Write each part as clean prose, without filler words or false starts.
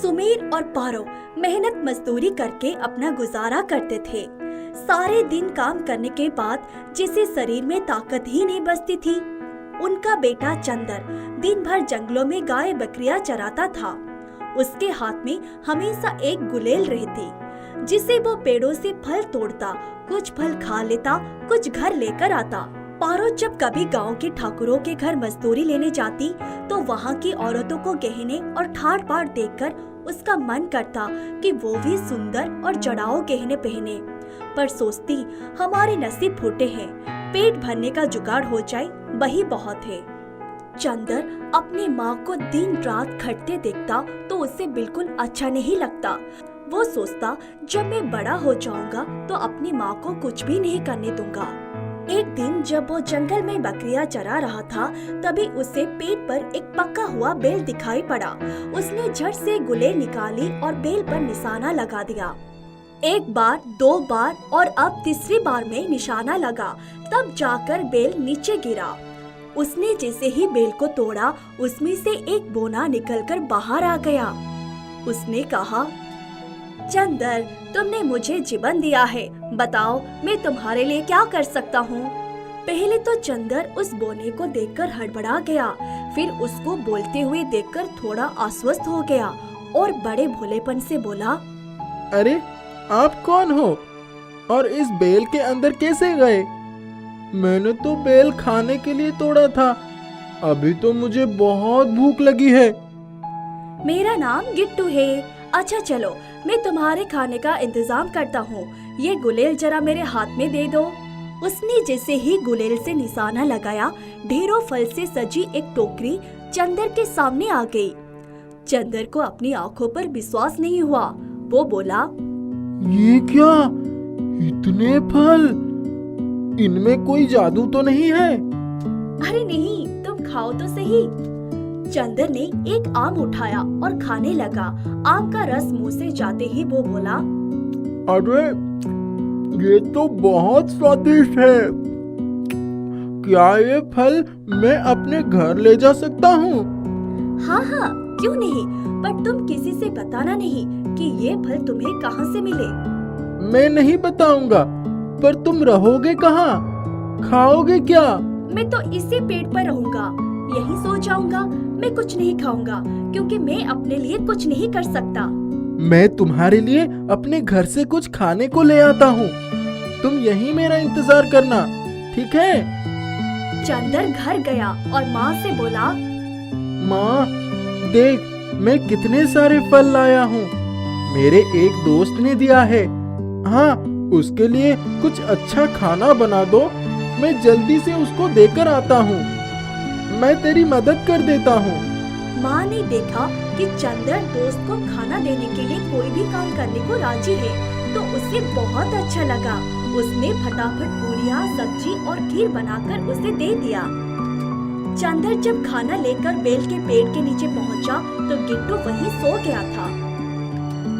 सुमेर और पारो मेहनत मजदूरी करके अपना गुजारा करते थे। सारे दिन काम करने के बाद जिसे शरीर में ताकत ही नहीं बचती थी। उनका बेटा चंदर दिन भर जंगलों में गाय बकरियां चराता था। उसके हाथ में हमेशा एक गुलेल रहती, जिसे वो पेड़ों से फल तोड़ता, कुछ फल खा लेता, कुछ घर लेकर आता। पारो जब कभी गांव के ठाकुरों के घर मजदूरी लेने जाती तो वहाँ की औरतों को गहने और ठाड़ पाड़ देखकर उसका मन करता कि वो भी सुंदर और जड़ाऊ गहने पहने, पर सोचती हमारे नसीब फूटे हैं, पेट भरने का जुगाड़ हो जाए वही बहुत है। चंदर अपनी माँ को दिन रात खटते देखता तो उसे बिल्कुल अच्छा नहीं लगता। वो सोचता जब मैं बड़ा हो जाऊंगा तो अपनी माँ को कुछ भी नहीं करने दूंगा। एक दिन जब वो जंगल में बकरियां चरा रहा था तभी उसे पेट पर एक पका हुआ बेल दिखाई पड़ा। उसने झट से गुलेल निकाली और बेल पर निशाना लगा दिया। एक बार, दो बार और अब तीसरी बार में निशाना लगा, तब जाकर बेल नीचे गिरा। उसने जैसे ही बेल को तोड़ा उसमें से एक बोना निकलकर बाहर आ गया। उसने कहा, चंदर, तुमने मुझे जीवन दिया है, बताओ मैं तुम्हारे लिए क्या कर सकता हूँ। पहले तो चंदर उस बोने को देखकर हड़बड़ा गया, फिर उसको बोलते हुए देखकर थोड़ा आश्वस्त हो गया और बड़े भोलेपन से बोला, अरे आप कौन हो और इस बेल के अंदर कैसे गए? मैंने तो बेल खाने के लिए तोड़ा था, अभी तो मुझे बहुत भूख लगी है। मेरा नाम गिट्टू है। अच्छा चलो, मैं तुम्हारे खाने का इंतजाम करता हूँ। ये गुलेल जरा मेरे हाथ में दे दो। उसने जैसे ही गुलेल से निशाना लगाया, ढेरों फल से सजी एक टोकरी चंदर के सामने आ गई। चंदर को अपनी आंखों पर विश्वास नहीं हुआ। वो बोला, ये क्या, इतने फल, इनमें कोई जादू तो नहीं है? अरे नहीं, तुम खाओ तो सही। चंदर ने एक आम उठाया और खाने लगा। आम का रस मुंह से जाते ही वो बोला, अरे ये तो बहुत स्वादिष्ट है। क्या ये फल मैं अपने घर ले जा सकता हूँ? हाँ हाँ, क्यों नहीं, पर तुम किसी से बताना नहीं कि ये फल तुम्हें कहाँ से मिले। मैं नहीं बताऊंगा, पर तुम रहोगे कहाँ? खाओगे क्या? मैं तो इसी पेड़ पर रहूंगा, यही सो जाऊंगा। मैं कुछ नहीं खाऊंगा क्योंकि मैं अपने लिए कुछ नहीं कर सकता। मैं तुम्हारे लिए अपने घर से कुछ खाने को ले आता हूँ, तुम यहीं मेरा इंतजार करना, ठीक है? चंदर घर गया और माँ से बोला, माँ देख, मैं कितने सारे फल लाया हूँ, मेरे एक दोस्त ने दिया है। हाँ, उसके लिए कुछ अच्छा खाना बना दो, मैं जल्दी से उसको देकर आता हूँ। मैं तेरी मदद कर देता हूँ। माँ ने देखा कि चंदर दोस्त को खाना देने के लिए कोई भी काम करने को राजी है, तो उसे बहुत अच्छा लगा। उसने फटाफट पूरियाँ, सब्जी और खीर बनाकर उसे दे दिया। चंदर जब खाना लेकर बेल के पेड़ के नीचे पहुँचा तो गिट्टू वहीं सो गया था।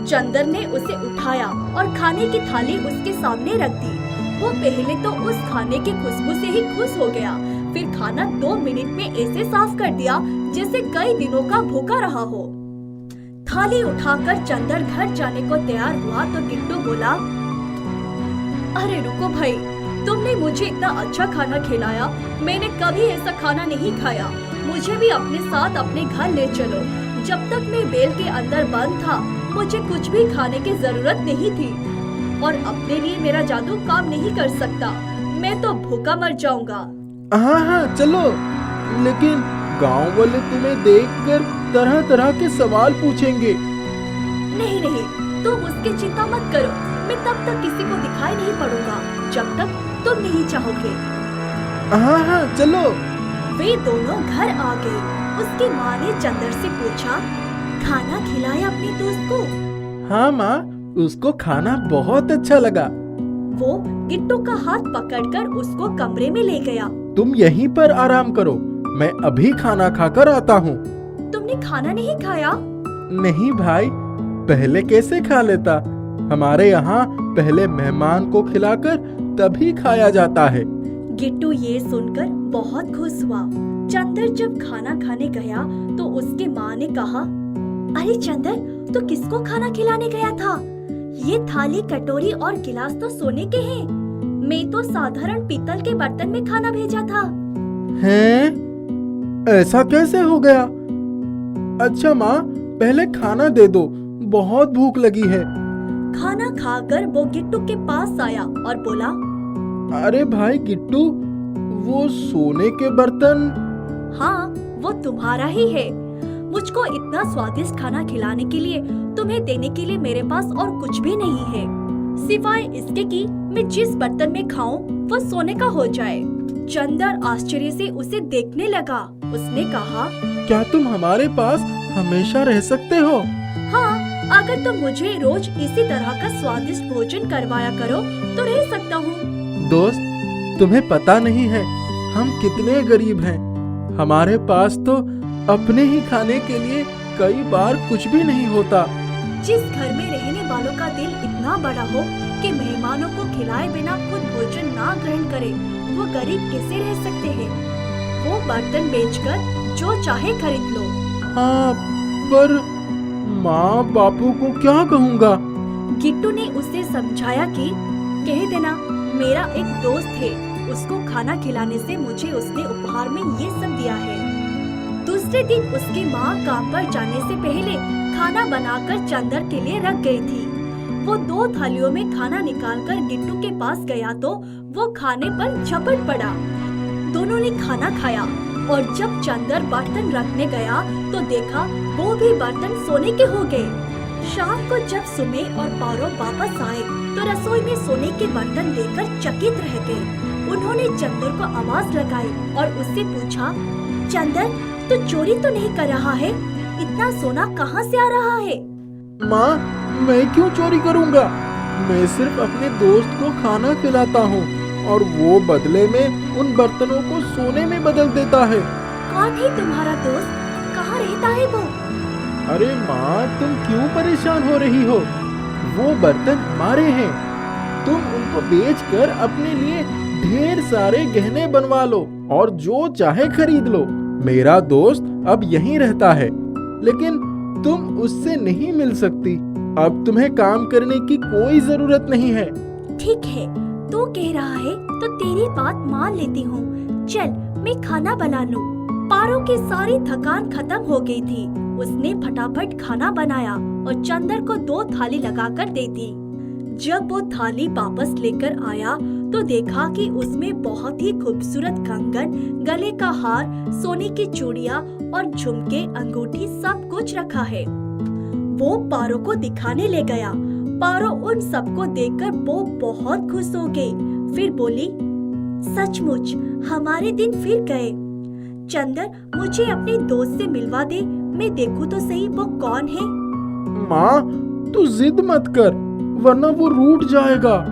चंदर ने उसे उठाया और खाने की थाली उसके सामने रख दी। वो पहले तो उस खाने की खुशबू से ही खुश हो गया, फिर खाना 2 मिनट में ऐसे साफ कर दिया जैसे कई दिनों का भूखा रहा हो। थाली उठाकर चंदर घर जाने को तैयार हुआ तो गिट्टू बोला, अरे रुको भाई, तुमने मुझे इतना अच्छा खाना खिलाया, मैंने कभी ऐसा खाना नहीं खाया। मुझे भी अपने साथ अपने घर ले चलो। जब तक मैं बेल के अंदर बंद था मुझे कुछ भी खाने की जरूरत नहीं थी और अपने लिए मेरा जादू काम नहीं कर सकता, मैं तो भूखा मर जाऊंगा। हाँ हाँ चलो, लेकिन गांव वाले तुम्हें देखकर तरह तरह के सवाल पूछेंगे। नहीं नहीं, तुम उसकी चिंता मत करो, मैं तब तक किसी को दिखाई नहीं पड़ूंगा जब तक तुम नहीं चाहोगे। हाँ हाँ चलो। वे दोनों घर आ गए। उसकी माँ ने चंदर से पूछा, खाना खिलाया अपने दोस्त को? हाँ माँ, उसको खाना बहुत अच्छा लगा। वो गिट्टू का हाथ पकड़कर उसको कमरे में ले गया। तुम यहीं पर आराम करो, मैं अभी खाना खाकर आता हूँ। तुमने खाना नहीं खाया? नहीं भाई, पहले कैसे खा लेता, हमारे यहाँ पहले मेहमान को खिलाकर तभी खाया जाता है। गिट्टू ये सुनकर बहुत खुश हुआ। चंदर जब खाना खाने गया तो उसकी माँ ने कहा, अरे चंदर, तो किसको खाना खिलाने गया था? ये थाली, कटोरी और गिलास तो सोने के हैं। मैं तो साधारण पीतल के बर्तन में खाना भेजा था। हैं? ऐसा कैसे हो गया? अच्छा माँ, पहले खाना दे दो, बहुत भूख लगी है। खाना खाकर वो गिट्टू के पास आया और बोला, अरे भाई गिट्टू, वो सोने के बर्तन? हाँ, वो तुम्हारा ही है। मुझको इतना स्वादिष्ट खाना खिलाने के लिए, तुम्हें देने के लिए मेरे पास और कुछ भी नहीं है, सिवाय इसके कि मैं जिस बर्तन में खाऊं वो सोने का हो जाए। चंदर आश्चर्य से उसे देखने लगा। उसने कहा, क्या तुम हमारे पास हमेशा रह सकते हो? हाँ, अगर तुम मुझे रोज इसी तरह का स्वादिष्ट भोजन करवाया करो तो रह सकता हूँ। दोस्त, तुम्हें पता नहीं है हम कितने गरीब हैं। हमारे पास तो अपने ही खाने के लिए कई बार कुछ भी नहीं होता। जिस घर में रहने वालों का दिल इतना बड़ा हो कि मेहमानों को खिलाए बिना खुद भोजन ना ग्रहण करे, वो गरीब कैसे रह सकते हैं? वो बर्तन बेचकर जो चाहे खरीद लो। हाँ, पर माँ बापू को क्या कहूँगा? गिट्टू ने उसे समझाया कि कह देना, मेरा एक दोस्त है, उसको खाना खिलाने से मुझे उसने उपहार में ये सब दिया है। दूसरे दिन उसकी माँ काम पर जाने से पहले खाना बनाकर चंदर के लिए रख गई थी। वो 2 थालियों में खाना निकालकर गिट्टू के पास गया तो वो खाने पर झपट पड़ा। दोनों ने खाना खाया और जब चंदर बर्तन रखने गया तो देखा वो भी बर्तन सोने के हो गए। शाम को जब सुमेर और पारो वापस आए तो रसोई में सोने के बर्तन देखकर चकित रह गए। उन्होंने चंदर को आवाज लगाई और उससे पूछा, चंदर, तू चोरी तो नहीं कर रहा है? इतना सोना कहाँ से आ रहा है? माँ, मैं क्यों चोरी करूँगा? मैं सिर्फ अपने दोस्त को खाना खिलाता हूँ और वो बदले में उन बर्तनों को सोने में बदल देता है। कौन है तुम्हारा दोस्त? कहाँ रहता है वो? अरे माँ, तुम क्यों परेशान हो रही हो? वो बर्तन हमारे हैं। तुम उनको बेचकर अपने लिए ढेर सारे गहने बनवा लो और जो चाहे खरीद लो। मेरा दोस्त अब यहीं रहता है, लेकिन तुम उससे नहीं मिल सकती। अब तुम्हें काम करने की कोई जरूरत नहीं है। ठीक है, तू कह रहा है तो तेरी बात मान लेती हूँ। चल, मैं खाना बना लूँ। पारो की सारी थकान खत्म हो गई थी। उसने फटाफट खाना बनाया और चंदर को 2 थाली लगाकर दे दी। जब वो थाली वापस लेकर आया तो देखा कि उसमें बहुत ही खूबसूरत कंगन, गले का हार, सोने की चूड़ियाँ और झुमके, अंगूठी सब कुछ रखा है। वो पारो को दिखाने ले गया। पारो उन सबको देखकर वो बहुत खुश हो गई। फिर बोली, सचमुच हमारे दिन फिर गए। चंदर, मुझे अपने दोस्त से मिलवा दे, मैं देखूं तो सही वो कौन है। माँ, तू जिद मत कर, वरना वो रूठ जाएगा।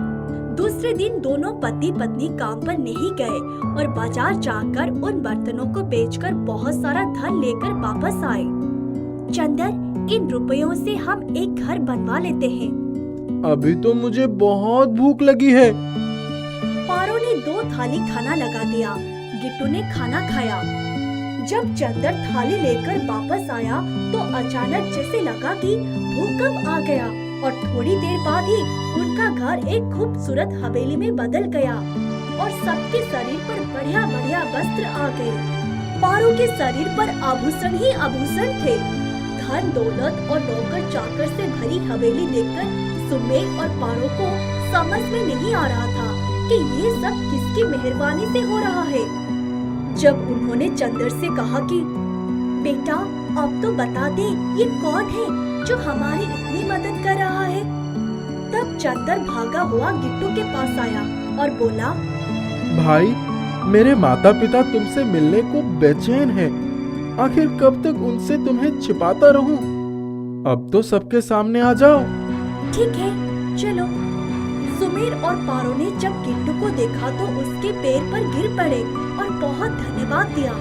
दूसरे दिन दोनों पति पत्नी काम पर नहीं गए और बाजार जाकर उन बर्तनों को बेचकर बहुत सारा धन लेकर वापस आए। चंदर, इन रुपयों से हम एक घर बनवा लेते हैं। अभी तो मुझे बहुत भूख लगी है। पारो ने 2 थाली खाना लगा दिया। गिट्टू ने खाना खाया। जब चंदर थाली लेकर वापस आया तो अचानक जैसे लगा कि भूकंप आ गया और थोड़ी देर बाद ही उनका घर एक खूबसूरत हवेली में बदल गया और सबके शरीर पर बढ़िया बढ़िया वस्त्र आ गए। पारो के शरीर पर आभूषण ही आभूषण थे। धन दौलत और नौकर चाकर से भरी हवेली देखकर सुमेर और पारो को समझ में नहीं आ रहा था कि ये सब किसकी मेहरबानी से हो रहा है। जब उन्होंने चंदर से कहा कि बेटा, अब तो बता दे ये कौन है जो हमारी इतनी मदद कर रहा है, तब चंदर भागा हुआ गिट्टू के पास आया और बोला, भाई, मेरे माता पिता तुमसे मिलने को बेचैन हैं। आखिर कब तक उनसे तुम्हें छिपाता रहूं? अब तो सबके सामने आ जाओ। ठीक है, चलो। सुमेर और पारो ने जब गिट्टू को देखा तो उसके पैर पर गिर पड़े और बहुत धन्यवाद दिया।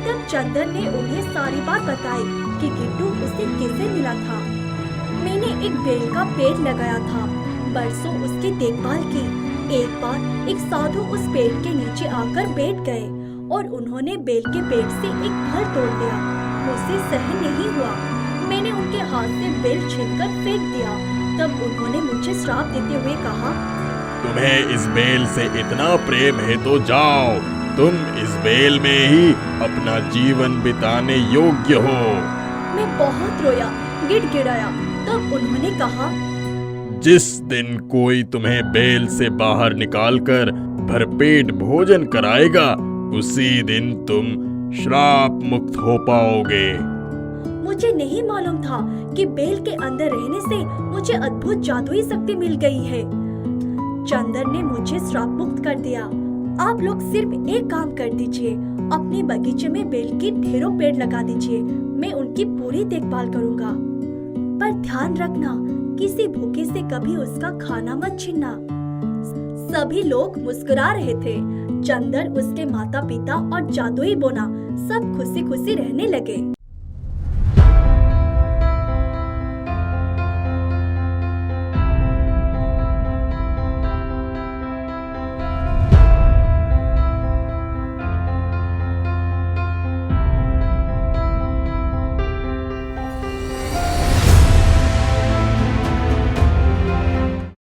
तब चंदर ने उन्हें सारी बात बताई कि गिट्टू उसे कैसे मिला था। मैंने एक बेल का पेड़ लगाया था, बरसों उसकी देखभाल की। एक बार एक साधु उस पेड़ के नीचे आकर बैठ गए और उन्होंने बेल के पेड़ से एक फल तोड़ लिया। उसे सहन नहीं हुआ। मैंने उनके हाथ से बेल छीनकर फेंक दिया। तब उन्होंने मुझे श्राप देते हुए कहा, तुम्हें इस बेल से इतना प्रेम है तो जाओ, तुम इस बेल में ही अपना जीवन बिताने योग्य हो। मैं बहुत रोया, गिड़गिड़ाया। तब उन्होंने कहा, जिस दिन कोई तुम्हें बेल से बाहर निकालकर भरपेट भोजन कराएगा, उसी दिन तुम श्राप मुक्त हो पाओगे। मुझे नहीं मालूम था कि बेल के अंदर रहने से मुझे अद्भुत जादुई शक्ति मिल गई है। चंदर ने मुझे श्राप मुक्त कर दिया। आप लोग सिर्फ एक काम कर दीजिए, अपने बगीचे में बेल के ढेरों पेड़ लगा दीजिए। मैं उनकी पूरी देखभाल करूंगा। पर ध्यान रखना, किसी भूखे से कभी उसका खाना मत छीनना। सभी लोग मुस्कुरा रहे थे। चंदर, उसके माता पिता और जादुई बोना सब खुशी खुशी रहने लगे।